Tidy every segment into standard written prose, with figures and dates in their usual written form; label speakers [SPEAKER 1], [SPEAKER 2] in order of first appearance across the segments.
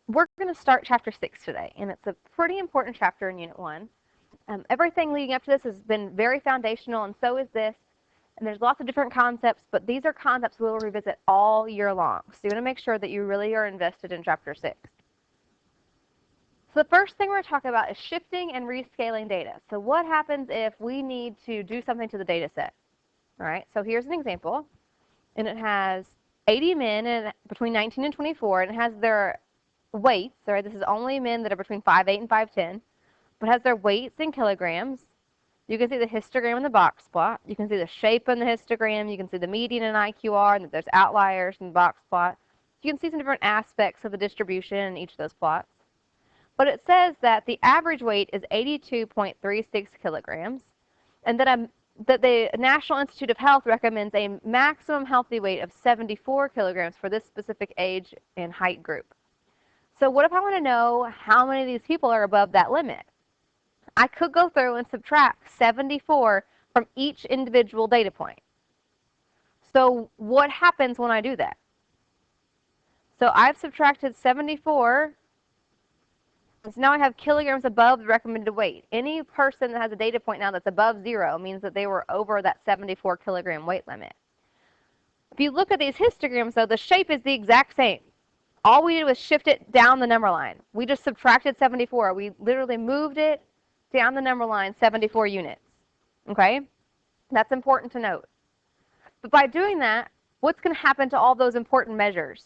[SPEAKER 1] we're going to start chapter 6 today, and it's a pretty important chapter in Unit 1. Everything leading up to this has been very foundational, and so is this. And there's lots of different concepts, but these are concepts we'll revisit all year long. So you want to make sure that you really are invested in chapter 6. So the first thing we're going to talk about is shifting and rescaling data. So what happens if we need to do something to the data set? All right, so here's an example, and it has 80 men between 19 and 24, and it has their weights. All right, this is only men that are between 5'8" and 5'10", but has their weights in kilograms. You can see the histogram in the box plot. You can see the shape in the histogram. You can see the median in IQR, and that there's outliers in the box plot. You can see some different aspects of the distribution in each of those plots. But it says that the average weight is 82.36 kilograms, and that the National Institute of Health recommends a maximum healthy weight of 74 kilograms for this specific age and height group. So what if I want to know how many of these people are above that limit? I could go through and subtract 74 from each individual data point. So what happens when I do that? So I've subtracted 74. So now I have kilograms above the recommended weight. Any person that has a data point now that's above 0 means that they were over that 74 kilogram weight limit. If you look at these histograms, though, the shape is the exact same. All we did was shift it down the number line. We just subtracted 74. We literally moved it down the number line 74 units. Okay? That's important to note. But by doing that, what's going to happen to all those important measures?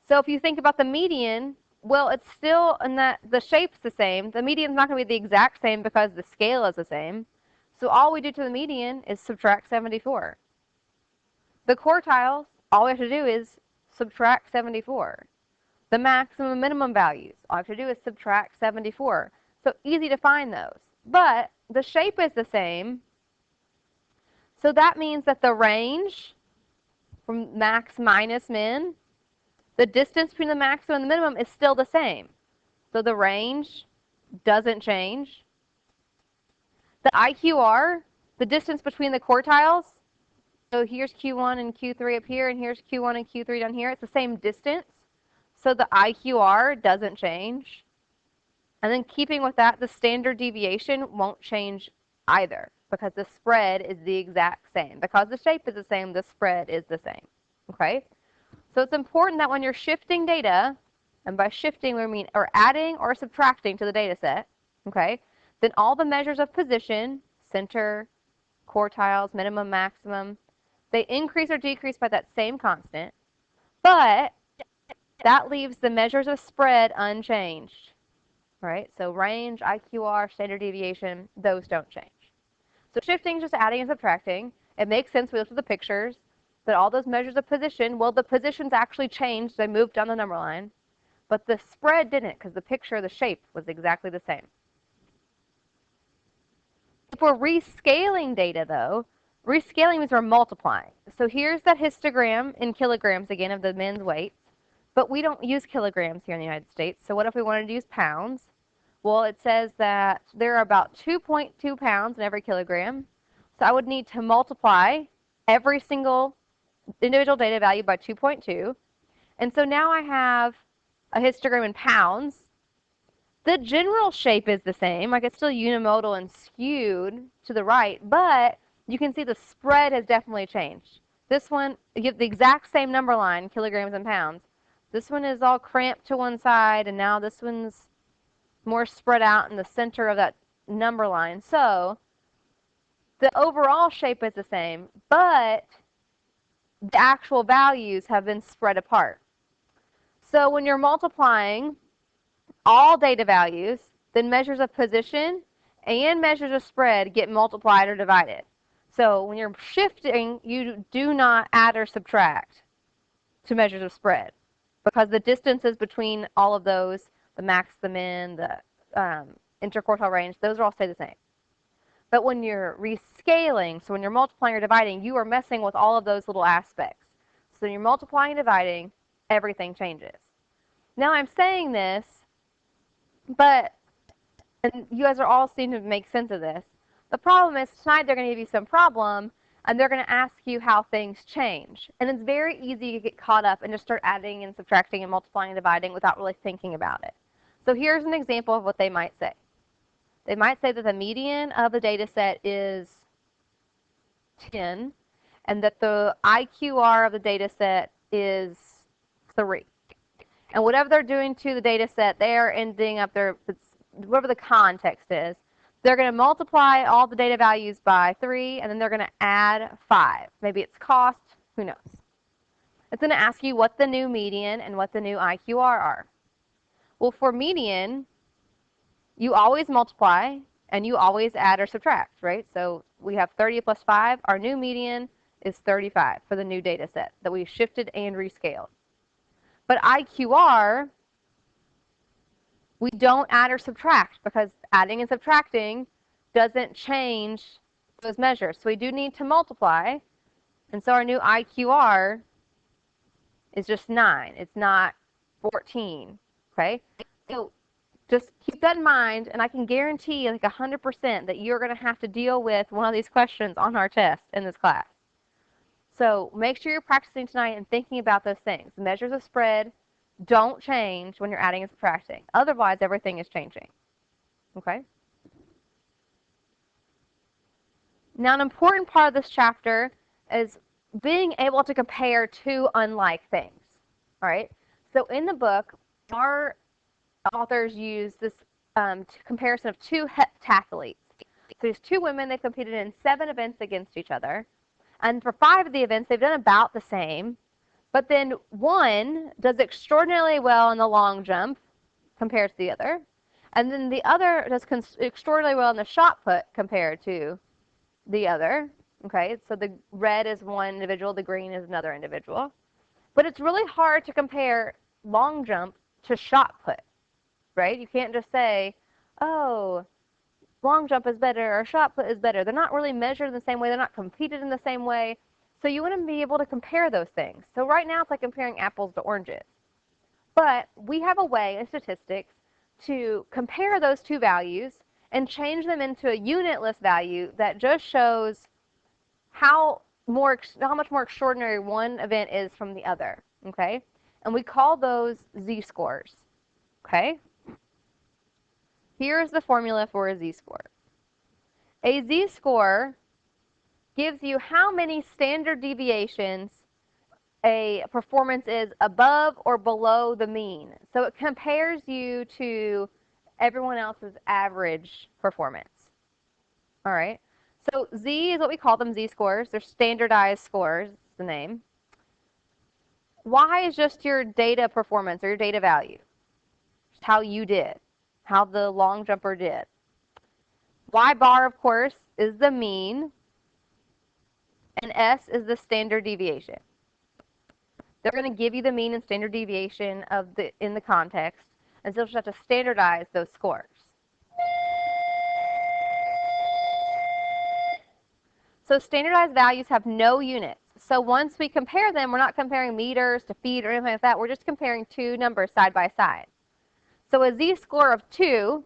[SPEAKER 1] So if you think about the median, well, it's still in that the shape's the same. The median's not going to be the exact same because the scale is the same. So all we do to the median is subtract 74. The quartiles, all we have to do is subtract 74. The maximum and minimum values, all I have to do is subtract 74. So easy to find those. But the shape is the same. So that means that the range from max minus min, the distance between the maximum and the minimum is still the same. So the range doesn't change. The IQR, the distance between the quartiles, so here's Q1 and Q3 up here, and here's Q1 and Q3 down here. It's the same distance. So the IQR doesn't change. And then keeping with that, the standard deviation won't change either because the spread is the exact same. Because the shape is the same, the spread is the same. Okay? So it's important that when you're shifting data, and by shifting we mean or adding or subtracting to the data set, okay, then all the measures of position, center, quartiles, minimum, maximum, they increase or decrease by that same constant, but that leaves the measures of spread unchanged, right? So range, IQR, standard deviation, those don't change. So shifting is just adding and subtracting. It makes sense. We looked at the pictures. That all those measures of position, well, the positions actually changed. They moved down the number line. But the spread didn't because the picture, the shape was exactly the same. If we're rescaling data, though, rescaling means we're multiplying. So here's that histogram in kilograms, again, of the men's weights. But we don't use kilograms here in the United States. So what if we wanted to use pounds? Well, it says that there are about 2.2 pounds in every kilogram. So I would need to multiply every single individual data value by 2.2. And so now I have a histogram in pounds. The general shape is the same, like it's still unimodal and skewed to the right, but you can see the spread has definitely changed. This one, you get the exact same number line, kilograms and pounds. This one is all cramped to one side, and now this one's more spread out in the center of that number line. So the overall shape is the same, but the actual values have been spread apart. So when you're multiplying all data values, then measures of position and measures of spread get multiplied or divided. So when you're shifting, you do not add or subtract to measures of spread because the distances between all of those, the max, the min, the interquartile range, those all stay the same. But when you're rescaling, so when you're multiplying or dividing, you are messing with all of those little aspects. So when you're multiplying and dividing, everything changes. Now I'm saying this, but, and you guys are all seem to make sense of this. The problem is tonight they're going to give you some problem, and they're going to ask you how things change. And it's very easy to get caught up and just start adding and subtracting and multiplying and dividing without really thinking about it. So here's an example of what they might say. They might say that the median of the data set is 10, and that the IQR of the data set is 3. And whatever they're doing to the data set, they are ending up their, whatever the context is, they're going to multiply all the data values by 3, and then they're going to add 5. Maybe it's cost, who knows. It's going to ask you what the new median and what the new IQR are. Well, for median, you always multiply, and you always add or subtract, right? So we have 30 plus 5. Our new median is 35 for the new data set that we shifted and rescaled. But IQR, we don't add or subtract because adding and subtracting doesn't change those measures. So we do need to multiply. And so our new IQR is just 9. It's not 14. Okay? So just keep that in mind, and I can guarantee like 100% that you're going to have to deal with one of these questions on our test in this class. So make sure you're practicing tonight and thinking about those things. The measures of spread don't change when you're adding and subtracting. Otherwise, everything is changing. Okay? Now, an important part of this chapter is being able to compare two unlike things. All right? So in the book, our authors use this comparison of two heptathletes. So there's two women, they've competed in 7 events against each other. And for 5 of the events, they've done about the same. But then one does extraordinarily well in the long jump compared to the other. And then the other does extraordinarily well in the shot put compared to the other. Okay, so the red is one individual, the green is another individual. But it's really hard to compare long jump to shot put, right? You can't just say, oh, long jump is better or shot put is better. They're not really measured in the same way. They're not competed in the same way. So you want to be able to compare those things. So right now it's like comparing apples to oranges. But we have a way in statistics to compare those two values and change them into a unitless value that just shows how much more extraordinary one event is from the other. Okay? And we call those z-scores. Okay? Here's the formula for a z-score. A z-score gives you how many standard deviations a performance is above or below the mean. So it compares you to everyone else's average performance. All right. So Z is what we call them, z-scores. They're standardized scores, is the name. Y is just your data performance or your data value. Just how you did, how the long jumper did. Y bar, of course, is the mean, and S is the standard deviation. They're going to give you the mean and standard deviation in the context, and so you'll just have to standardize those scores. So standardized values have no units. So once we compare them, we're not comparing meters to feet or anything like that. We're just comparing two numbers side by side. So a z-score of 2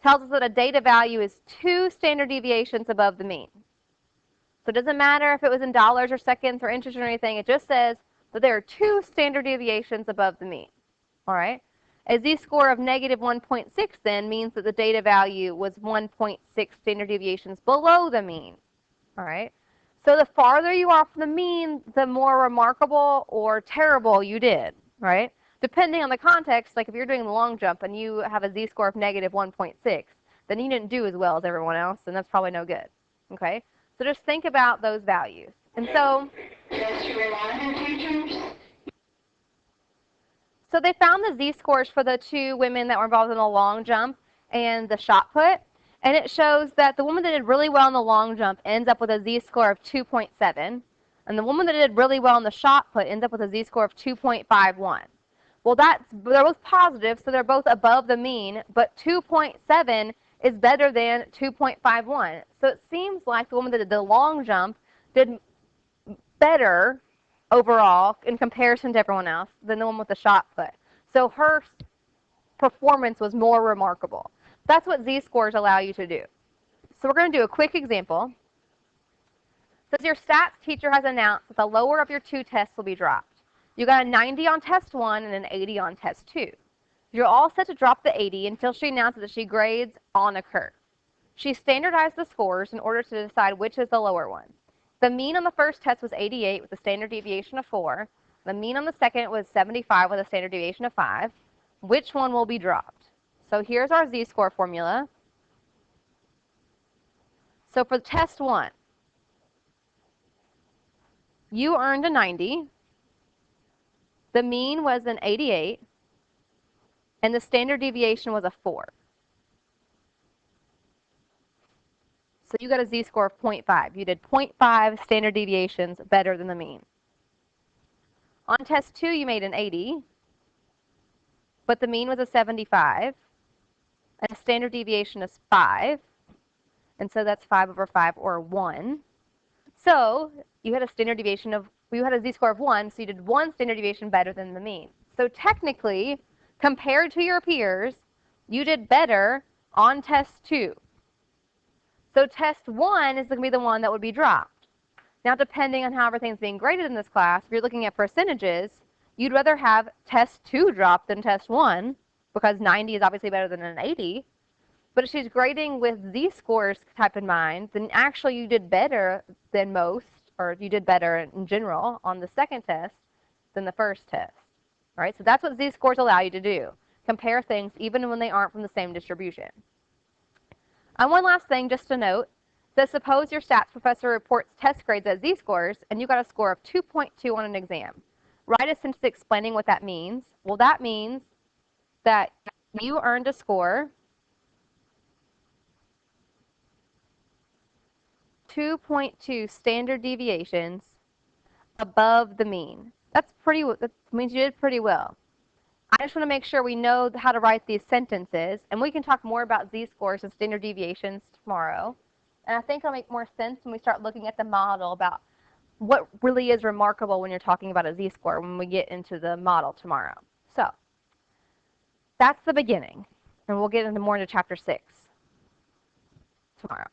[SPEAKER 1] tells us that a data value is 2 standard deviations above the mean. So it doesn't matter if it was in dollars or seconds or inches or anything. It just says that there are 2 standard deviations above the mean. All right? A z-score of negative 1.6 then means that the data value was 1.6 standard deviations below the mean. All right? So the farther you are from the mean, the more remarkable or terrible you did, right? Depending on the context, like if you're doing the long jump and you have a z-score of negative 1.6, then you didn't do as well as everyone else, and that's probably no good. Okay? So just think about those values. And so, so they found the z-scores for the 2 women that were involved in the long jump and the shot put. And it shows that the woman that did really well in the long jump ends up with a z-score of 2.7. And the woman that did really well in the shot put ends up with a z-score of 2.51. Well, they're both positive, so they're both above the mean, but 2.7 is better than 2.51. So it seems like the woman that did the long jump did better overall in comparison to everyone else than the one with the shot put. So her performance was more remarkable. That's what z-scores allow you to do. So we're going to do a quick example. Says your stats teacher has announced that the lower of your two tests will be dropped. You got a 90 on test 1 and an 80 on test 2. You're all set to drop the 80 until she announces that she grades on a curve. She standardized the scores in order to decide which is the lower one. The mean on the first test was 88 with a standard deviation of 4. The mean on the second was 75 with a standard deviation of 5. Which one will be dropped? So here's our z-score formula. So for test 1, you earned a 90. The mean was an 88. And the standard deviation was a 4. So you got a z-score of 0.5. You did 0.5 standard deviations better than the mean. On test 2, you made an 80, but the mean was a 75, and a standard deviation is 5, and so that's 5 over 5, or 1. So you had a standard deviation of, you had a z-score of 1, so you did 1 standard deviation better than the mean. So technically, compared to your peers, you did better on test 2. So test 1 is going to be the one that would be dropped. Now, depending on how everything's being graded in this class, if you're looking at percentages, you'd rather have test 2 drop than test 1, because 90 is obviously better than an 80. But if she's grading with z-scores type in mind, then actually you did better than most, or you did better in general on the second test than the first test. All right, so that's what z-scores allow you to do. Compare things even when they aren't from the same distribution. And one last thing just to note, says suppose your stats professor reports test grades as z-scores and you got a score of 2.2 on an exam. Write a sentence explaining what that means. Well, that means that you earned a score 2.2 standard deviations above the mean. That means you did pretty well. I just want to make sure we know how to write these sentences, and we can talk more about z-scores and standard deviations tomorrow. And I think it'll make more sense when we start looking at the model about what really is remarkable when you're talking about a z-score when we get into the model tomorrow. So that's the beginning, and we'll get into more into chapter 6 tomorrow.